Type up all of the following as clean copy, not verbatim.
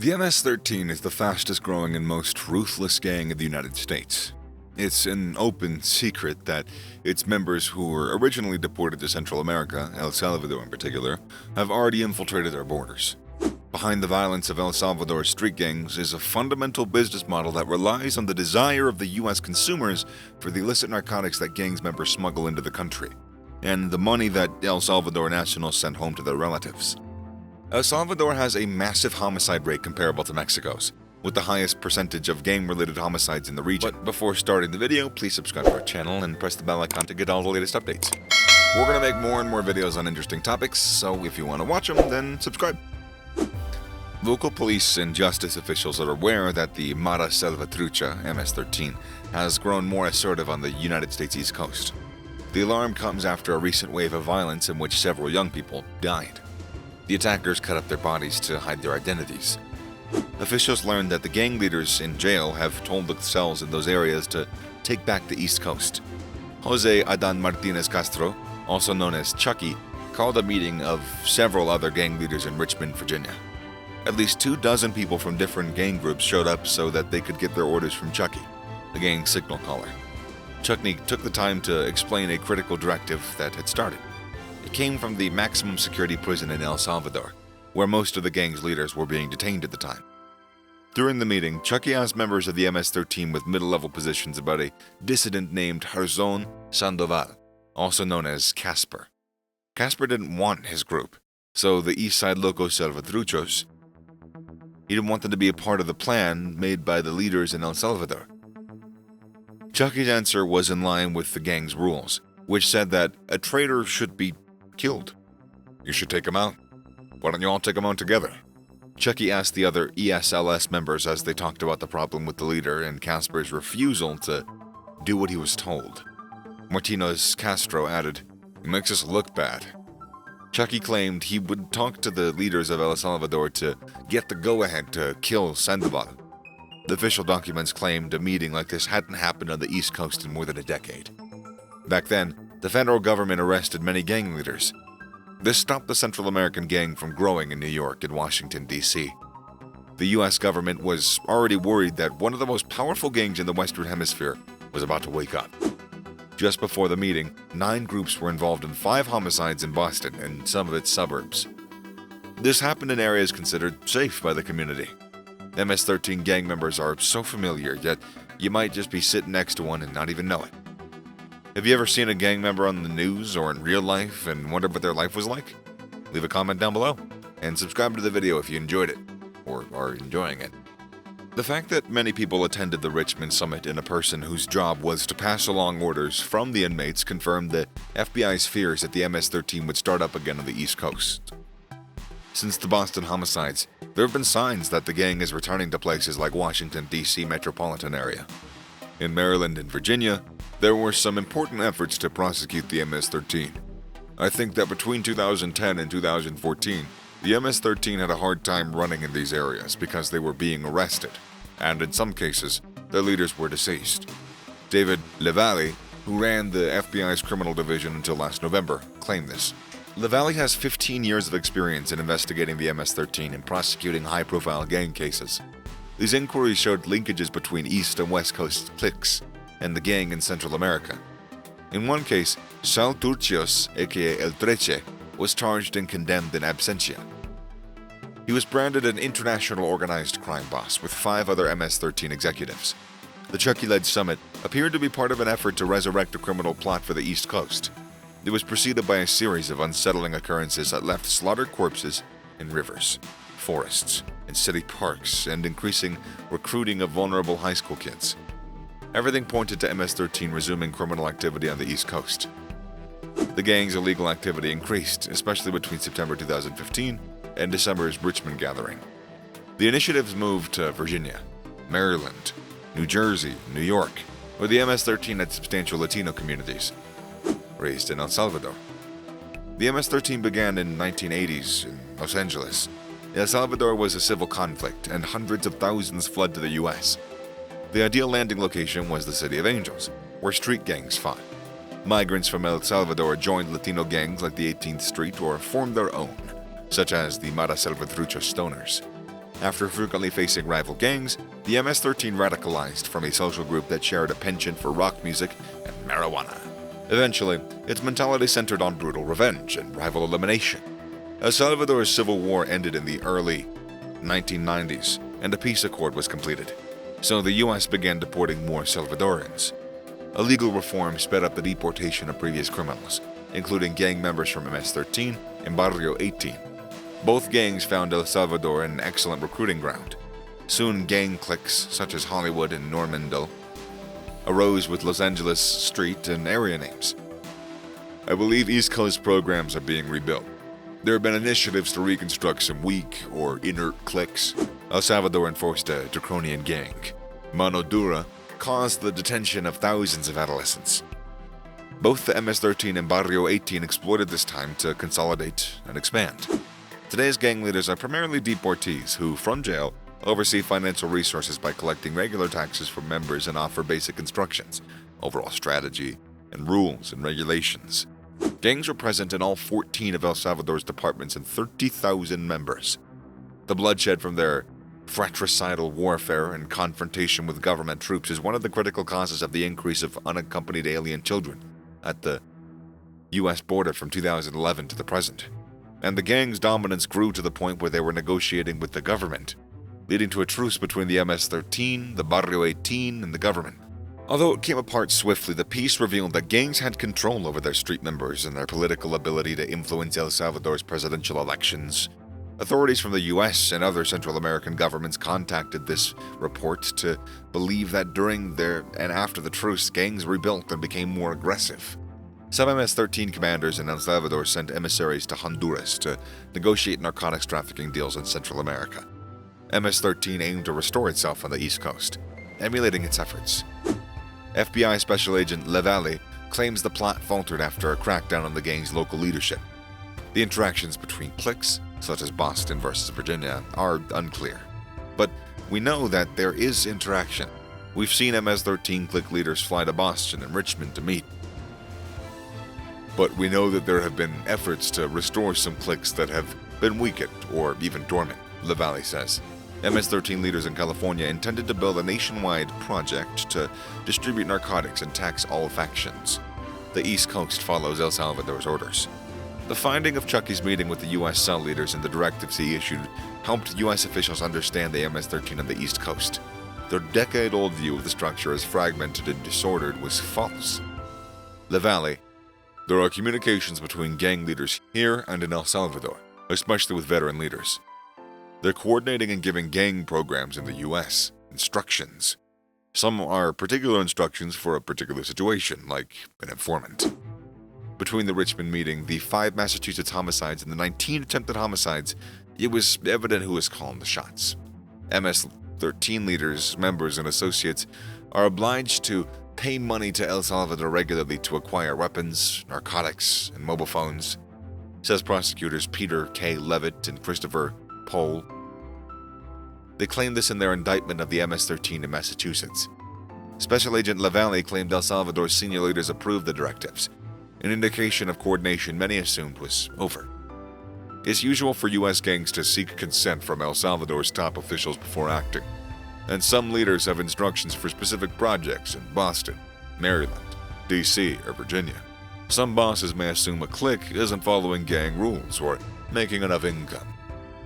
The MS-13 is the fastest growing and most ruthless gang in the United States. It's an open secret that its members, who were originally deported to Central America, El Salvador in particular, have already infiltrated our borders. Behind the violence of El Salvador's street gangs is a fundamental business model that relies on the desire of the U.S. consumers for the illicit narcotics that gangs members smuggle into the country, and the money that El Salvador nationals send home to their relatives. El Salvador has a massive homicide rate comparable to Mexico's, with the highest percentage of gang-related homicides in the region. But before starting the video, please subscribe to our channel and press the bell icon to get all the latest updates. We're going to make more and more videos on interesting topics, so if you want to watch them, then subscribe. Local police and justice officials are aware that the Mara Salvatrucha, MS-13, has grown more assertive on the United States East Coast. The alarm comes after a recent wave of violence in which several young people died. The attackers cut up their bodies to hide their identities. Officials learned that the gang leaders in jail have told the cells in those areas to take back the East Coast. Jose Adan Martinez Castro, also known as Chucky, called a meeting of several other gang leaders in Richmond, Virginia. At least 24 people from different gang groups showed up so that they could get their orders from Chucky, the gang signal caller. Chucky took the time to explain a critical directive that had started. It came from the maximum security prison in El Salvador, where most of the gang's leaders were being detained at the time. During the meeting, Chucky asked members of the MS-13 with middle-level positions about a dissident named Jarzon Sandoval, also known as Casper. Casper didn't want his group, so the East Side Loco Salvatruchos, he didn't want them to be a part of the plan made by the leaders in El Salvador. Chucky's answer was in line with the gang's rules, which said that a traitor should be killed. You should take him out. Why don't you all take him out together? Chucky asked the other ESLS members as they talked about the problem with the leader and Casper's refusal to do what he was told. Martinez Castro added, "It makes us look bad." Chucky claimed he would talk to the leaders of El Salvador to get the go-ahead to kill Sandoval. The official documents claimed a meeting like this hadn't happened on the East Coast in more than a decade. Back then, the federal government arrested many gang leaders. This stopped the Central American gang from growing in New York and Washington, D.C. The U.S. government was already worried that one of the most powerful gangs in the Western Hemisphere was about to wake up. Just before the meeting, 9 groups were involved in 5 homicides in Boston and some of its suburbs. This happened in areas considered safe by the community. MS-13 gang members are so familiar, yet you might just be sitting next to one and not even know it. Have you ever seen a gang member on the news or in real life and wondered what their life was like? Leave a comment down below, and subscribe to the video if you enjoyed it, or are enjoying it. The fact that many people attended the Richmond summit in a person whose job was to pass along orders from the inmates confirmed the FBI's fears that the MS-13 would start up again on the East Coast. Since the Boston homicides, there have been signs that the gang is returning to places like Washington, D.C. metropolitan area. In Maryland and Virginia, there were some important efforts to prosecute the MS-13. I think that between 2010 and 2014, the MS-13 had a hard time running in these areas because they were being arrested, and in some cases, their leaders were deceased. David LaValle, who ran the FBI's criminal division until last November, claimed this. LaValle has 15 years of experience in investigating the MS-13 and prosecuting high-profile gang cases. These inquiries showed linkages between East and West Coast cliques and the gang in Central America. In one case, Sal Turcios, aka El Treche, was charged and condemned in absentia. He was branded an international organized crime boss with 5 other MS-13 executives. The Chucky-led summit appeared to be part of an effort to resurrect a criminal plot for the East Coast. It was preceded by a series of unsettling occurrences that left slaughtered corpses in rivers, forests, and city parks, and increasing recruiting of vulnerable high school kids. Everything pointed to MS-13 resuming criminal activity on the East Coast. The gang's illegal activity increased, especially between September 2015 and December's Richmond gathering. The initiatives moved to Virginia, Maryland, New Jersey, New York, where the MS-13 had substantial Latino communities, raised in El Salvador. The MS-13 began in the 1980s in Los Angeles. El Salvador was a civil conflict, and hundreds of thousands fled to the U.S. The ideal landing location was the City of Angels, where street gangs fought. Migrants from El Salvador joined Latino gangs like the 18th Street or formed their own, such as the Mara Salvatrucha Stoners. After frequently facing rival gangs, the MS-13 radicalized from a social group that shared a penchant for rock music and marijuana. Eventually, its mentality centered on brutal revenge and rival elimination. El Salvador's civil war ended in the early 1990s, and a peace accord was completed. So the U.S. began deporting more Salvadorans. A legal reform sped up the deportation of previous criminals, including gang members from MS-13 and Barrio 18. Both gangs found El Salvador an excellent recruiting ground. Soon gang cliques such as Hollywood and Normandale arose with Los Angeles street and area names. I believe East Coast programs are being rebuilt. There have been initiatives to reconstruct some weak or inert cliques. El Salvador enforced a draconian gang. Mano Dura caused the detention of thousands of adolescents. Both the MS-13 and Barrio 18 exploited this time to consolidate and expand. Today's gang leaders are primarily deportees who, from jail, oversee financial resources by collecting regular taxes from members and offer basic instructions, overall strategy, and rules and regulations. Gangs were present in all 14 of El Salvador's departments and 30,000 members. The bloodshed from their fratricidal warfare and confrontation with government troops is one of the critical causes of the increase of unaccompanied alien children at the U.S. border from 2011 to the present. And the gang's dominance grew to the point where they were negotiating with the government, leading to a truce between the MS-13, the Barrio 18, and the government. Although it came apart swiftly, the peace revealed that gangs had control over their street members and their political ability to influence El Salvador's presidential elections. Authorities from the U.S. and other Central American governments contacted this report to believe that during and after the truce, gangs rebuilt and became more aggressive. Some MS-13 commanders in El Salvador sent emissaries to Honduras to negotiate narcotics trafficking deals in Central America. MS-13 aimed to restore itself on the East Coast, emulating its efforts. FBI Special Agent Levalle claims the plot faltered after a crackdown on the gang's local leadership. The interactions between cliques, such as Boston versus Virginia, are unclear. But we know that there is interaction. We've seen MS-13 clique leaders fly to Boston and Richmond to meet. But we know that there have been efforts to restore some cliques that have been weakened or even dormant, Levalle says. MS-13 leaders in California intended to build a nationwide project to distribute narcotics and tax all factions. The East Coast follows El Salvador's orders. The finding of Chucky's meeting with the U.S. cell leaders and the directives he issued helped U.S. officials understand the MS-13 on the East Coast. Their decade-old view of the structure as fragmented and disordered was false. Levalle: there are communications between gang leaders here and in El Salvador, especially with veteran leaders. They're coordinating and giving gang programs in the U.S. instructions. Some are particular instructions for a particular situation, like an informant. Between the Richmond meeting, the 5 Massachusetts homicides, and the 19 attempted homicides, it was evident who was calling the shots. MS-13 leaders, members, and associates are obliged to pay money to El Salvador regularly to acquire weapons, narcotics, and mobile phones, says prosecutors Peter K. Levitt and Christopher Pohl. They claimed this in their indictment of the MS-13 in Massachusetts. Special Agent Levalle claimed El Salvador's senior leaders approved the directives, an indication of coordination many assumed was over. It's usual for U.S. gangs to seek consent from El Salvador's top officials before acting, and some leaders have instructions for specific projects in Boston, Maryland, D.C., or Virginia. Some bosses may assume a clique isn't following gang rules or making enough income.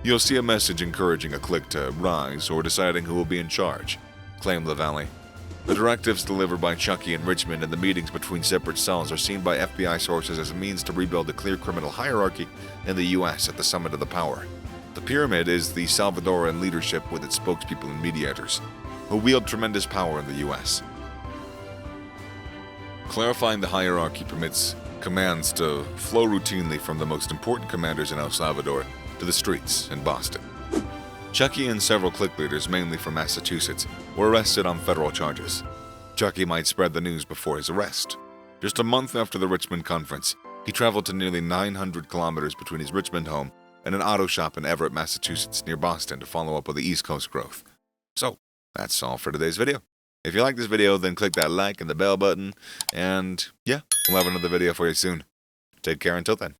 You'll see a message encouraging a clique to rise or deciding who will be in charge, claimed Levalle. The directives delivered by Chucky in Richmond and the meetings between separate cells are seen by FBI sources as a means to rebuild a clear criminal hierarchy in the U.S. at the summit of the power. The pyramid is the Salvadoran leadership with its spokespeople and mediators, who wield tremendous power in the U.S. Clarifying the hierarchy permits commands to flow routinely from the most important commanders in El Salvador to the streets in Boston. Chucky and several clique leaders, mainly from Massachusetts, were arrested on federal charges. Chucky might spread the news before his arrest. Just a month after the Richmond conference, he traveled to nearly 900 kilometers between his Richmond home and an auto shop in Everett, Massachusetts, near Boston to follow up with the East Coast growth. So, that's all for today's video. If you like this video, then click that like and the bell button, and yeah, we'll have another video for you soon. Take care until then.